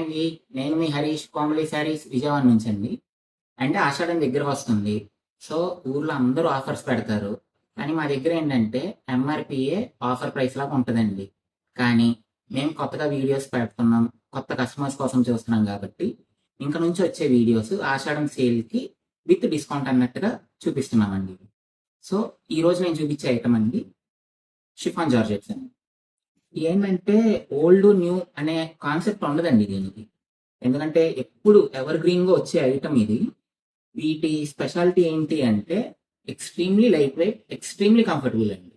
అండి, నేను మీ హరీష్ కోమలి శారీస్ విజయవాడ నుంచి అండి. అంటే ఆషాఢం దగ్గర వస్తుంది. సో ఊర్లో అందరూ ఆఫర్స్ పెడతారు. కానీ మా దగ్గర ఏంటంటే ఎంఆర్పిఏ ఆఫర్ ప్రైస్ లాగా ఉంటుందండి. కానీ మేము కొత్తగా వీడియోస్ పెడుతున్నాం, కొత్త కస్టమర్స్ కోసం చూస్తున్నాం కాబట్టి ఇంక నుంచి వచ్చే వీడియోస్ ఆషాఢం సేల్కి విత్ డిస్కౌంట్ అన్నట్టుగా చూపిస్తున్నామండి. సో ఈ రోజు నేను చూపించే ఐటమ్ అండి షిఫాన్ జార్జెట్స్ అండి. ఏంటంటే ఓల్డ్ న్యూ అనే కాన్సెప్ట్ ఉండదండి దీనికి. ఎందుకంటే ఎప్పుడు ఎవర్ గ్రీన్ గా వచ్చే ఐటమ్ ఇది. వీటి స్పెషాలిటీ ఏంటి అంటే extremely light weight, extremely comfortable అండి.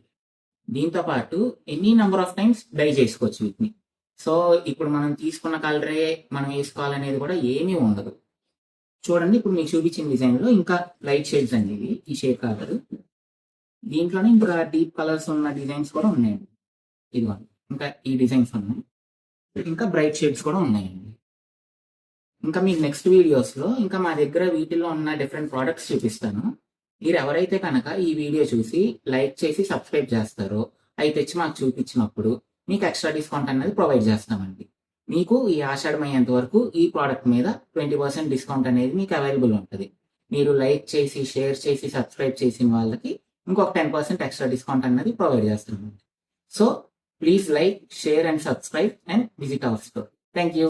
దీంతో పాటు any number of times dye చేసుకోవచ్చు వీటిని. సో ఇప్పుడు మనం తీసుకున్న కలరే మనం వేసుకోవాలనేది కూడా ఏమీ ఉండదు. చూడండి, ఇప్పుడు మీకు చూపించిన డిజైన్ లో ఇంకా లైట్ షేడ్స్ అండి ఇవి. ఈ షేడ్ కలర్ దీంట్లోనే ఇంకా డీప్ కలర్స్ ఉన్న డిజైన్స్ కూడా ఉన్నాయండి. ఇదిగోండి, ఇంకా ఈ డిజైన్స్ ఉన్నాయి, ఇంకా బ్రైట్ షేడ్స్ కూడా ఉన్నాయండి. ఇంకా మీకు నెక్స్ట్ వీడియోస్లో ఇంకా మా దగ్గర వీటిల్లో ఉన్న డిఫరెంట్ ప్రోడక్ట్స్ చూపిస్తాను. మీరు ఎవరైతే కనుక ఈ వీడియో చూసి లైక్ చేసి సబ్స్క్రైబ్ చేస్తారో అవి తెచ్చి మాకు చూపించినప్పుడు మీకు ఎక్స్ట్రా డిస్కౌంట్ అనేది ప్రొవైడ్ చేస్తామండి. మీకు ఈ ఆషాఢం అయ్యేంత వరకు ఈ ప్రోడక్ట్ మీద 20% డిస్కౌంట్ అనేది మీకు అవైలబుల్ ఉంటుంది. మీరు లైక్ చేసి, షేర్ చేసి, సబ్స్క్రైబ్ చేసిన వాళ్ళకి ఇంకొక 10% ఎక్స్ట్రా డిస్కౌంట్ అనేది ప్రొవైడ్ చేస్తామండి. So please like, share and subscribe and visit our store. Thank you.